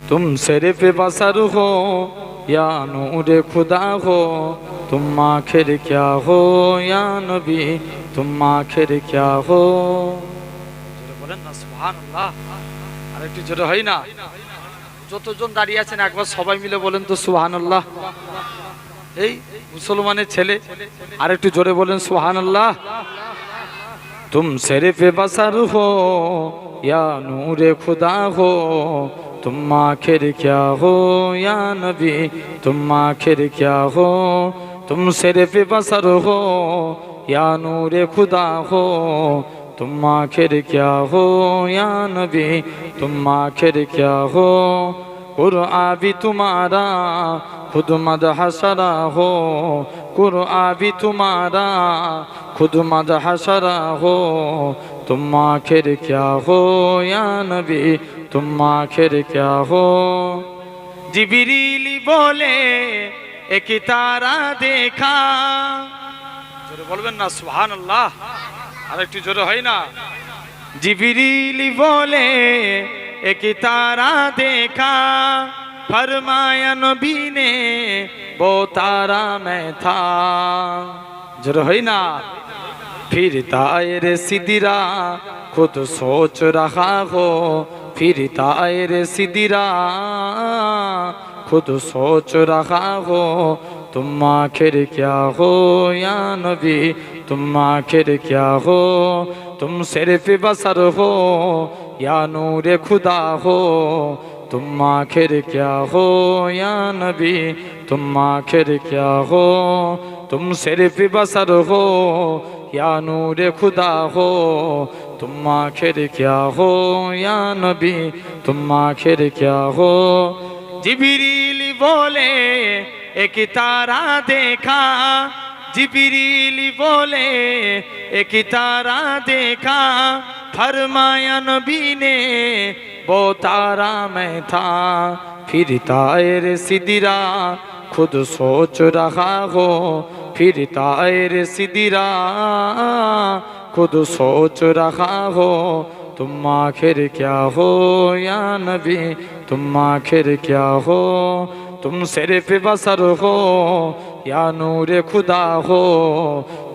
तुम सिर्फ बसर हो या नूर खुदा हो, तुम आखिर क्या हो या नबी, तुम आखिर क्या हो। बोलेন না সুবহানাল্লাহ, আর একটু জোরে হয় না? যতজন দাঁড়িয়ে আছেন একবার সবাই মিলে বলেন তো সুবহানাল্লাহ। এই মুসলমানের ছেলে আর একটু জোরে বলেন সুবহানাল্লাহ। तुम सिर्फ बसर हो या नूर खुदा हो, तुम आखिर क्या हो या नबी, तुम आखिर क्या हो। तुम सिर्फ बसर हो या नूर खुदा हो, तुम आखिर क्या हो या नबी, तुम आखिर क्या हो। कुरआन भी तुम्हारा खुद मदहशरा हो, कुरआन भी तुम्हारा खुद मदहशरा हो, तुम आखिर क्या हो या नबी, तुम आखिर क्या हो। जिब्रील बोले एक तारा देखा, जोरे बोलबेन ना सुबहानाल्लाह, আর একটু জোরে হয় না? जिब्रील बोले एक तारा देखा, फरमाया नबी ने वो तारा मैं था। जोरे হয় না? फिर तायर सिदिरा खुद सोच रहा हो, फिर तायर सिदिरा खुद सोच रहा हो, तुम आखिर क्या हो या नबी, तुम आखिर क्या हो। तुम सिर्फ बसर हो या नूर खुदा हो, तुम आखिर क्या हो या नबी, तुम आखिर क्या हो। तुम सिर्फ बसर हो या नूर खुदा हो, तुम आखिर क्या हो या नबी, तुम आखिर क्या हो। जिब्रील बोले एक तारा देखा, जिब्रील बोले एक तारा देखा, फरमाया नबी ने वो तारा मैं था। फिर तायर सिदिरा खुद सोच रहा हो, फिर तायर सिदिरा खुद सोच रहा हो, तुम आखिर क्या हो या नबी, तुम आखिर क्या हो। तुम सिर्फ बसर हो या नूर खुदा हो,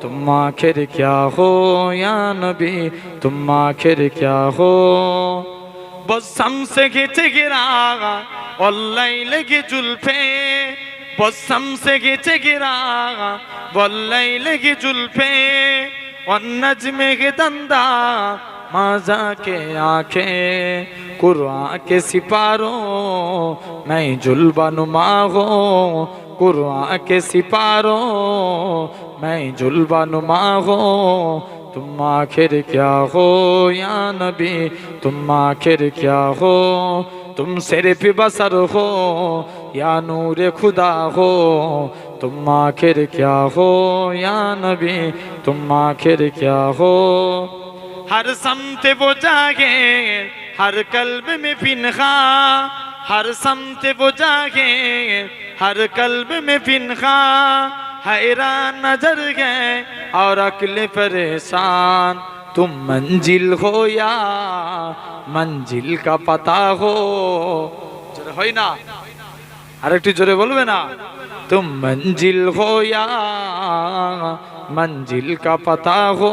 तुम आखिर क्या हो या नबी, तुम आखिर क्या हो। बसम से घिचे गिरा वल्लैल की जुल्फे, बसम से घिचे गिरा वल्लैल की जुल्फे, वन्नज्म के दंदा माजा के आंखें, कुरान के सिपारों मैं जुल्बानुमा हो, कुरान के सिपारों मैं जुल्बानुमा हो, तुम आखिर क्या हो या नबी, तुम आखिर क्या हो। तुम सिर्फ बसर हो या नूर खुदा हो, तुम आखिर क्या हो या नबी, तुम आखिर क्या हो। हर समत वो जागे हर कल्ब में पिनखा, हर समत वो जागे हर कल्ब में पिनखा, हैरान नजर गए और अक्ल परेशान। तुम मंजिल हो या मंजिल का पता हो। जोरे হয় না? আরেকটু জোরে বলবে না? तुम मंजिल हो या मंजिल का पता हो,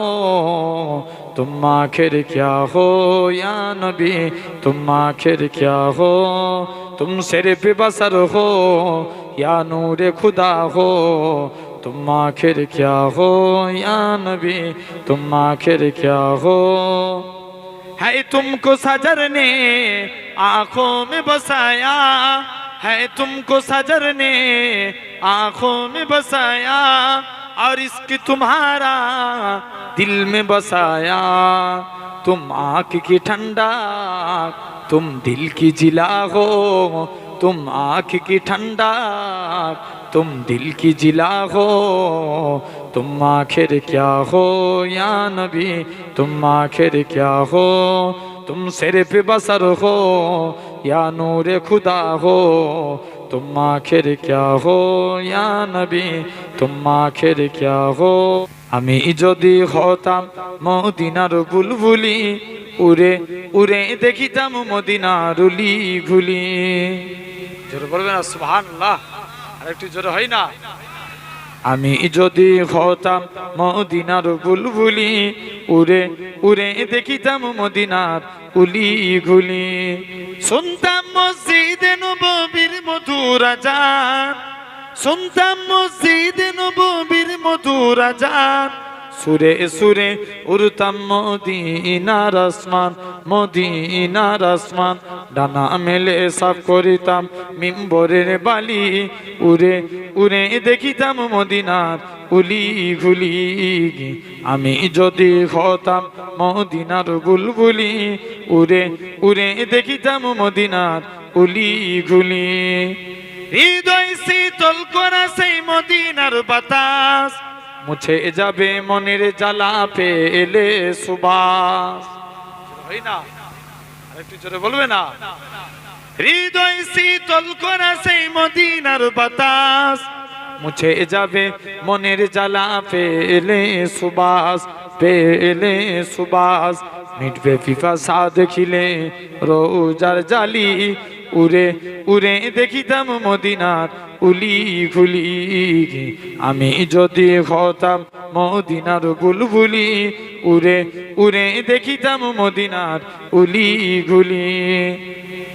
तुम आखिर क्या हो या नबी, तुम आखिर क्या हो। तुम सिर्फ बसर हो या नूर खुदा हो, तुम आखिर क्या हो या नबी, तुम आखिर क्या हो। है तुमको सजर ने आँखों में बसाया, है तुमको सजर ने आँखों में बसाया, और इश्क तुम्हारा दिल में बसाया। तुम आँख की ठंडा तुम दिल की जिला हो, तुम आँख की ठंडा तुम दिल की जिला हो, तुम आखिर क्या हो या नबी, तुम आखिर क्या हो। तुम सिर्फ बसर हो या नूर खुदा हो, तुम आखिर क्या हो या नबी, तुम आखिर क्या हो। আমি যদি হতাম মদিনার বুলবুলি উড়ে উড়ে দেখিতাম মদিনার উলি ঘুলি। জোরে বলবেন না সুবহানাল্লাহ? আর একটু জোরে হয় না? আমি যদি হতাম মদিনার বুলবুলি, উড়ে উড়ে দেখিতাম মদিনার উলি ঘুলি। শুনতাম মসজিদে নববীর মধুর আযান, শুনতাম মসজিদে নববীর মধুর আযান, সুরে সুরে উড়তাম মদিনার আসমান, মদিনার আসমান। ডানা মেলে সাফ করিতাম মিম্বরের বালি, উড়ে উড়ে দেখিতাম মদিনার উলি ঘুলি। আমি যদি হতাম মদিনার বুলবুলি, উড়ে উড়ে দেখিতাম মদিনার উলি ঘুলি। হৃদয় শীতল করা সেই মদিনার বাতাস, মুছে যাবে মনের জ্বালা পেলে সুবাস। হয় না? আরেকটু জোরে বলবে না? হৃদয় শীতল করা সেই মদিনার বাতাস, মুছে যাবে মনের জ্বালা পেলে সুবাস, পেলে সুবাস। মিটবে পিপাসা দেখিলে রোজার জালি, উড়ে উড়ে দেখিতাম মদিনার উলি ঘুলি। আমি যদি হতাম মদিনার বুলবুলি, উড়ে উড়ে দেখিতাম মদিনার উলি ঘুলি।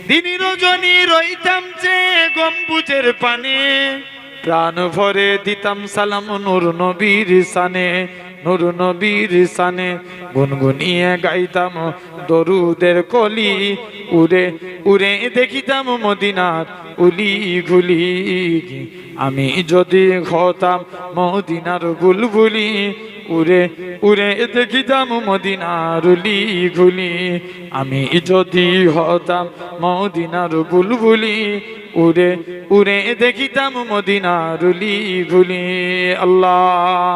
দিন রজনী রইতাম যে গম্বুজের পানে, প্রাণ ভরে দিতাম সালাম নূর নবীর শানে, নূর নবীর শানে। গুনগুনিয়ে গাইতাম দরুদের কলি, উড়ে উড়ে দেখিতাম মদিনার উলি ঘুলি। আমি যদি হতাম মদিনার বুলবুলি, উড়ে উড়ে দেখিতাম মদিনার উলি ঘুলি। আমি যদি হতাম মদিনার বুলবুলি, উড়ে উড়ে দেখিতাম মদিনার উলি ঘুলি। আল্লাহ।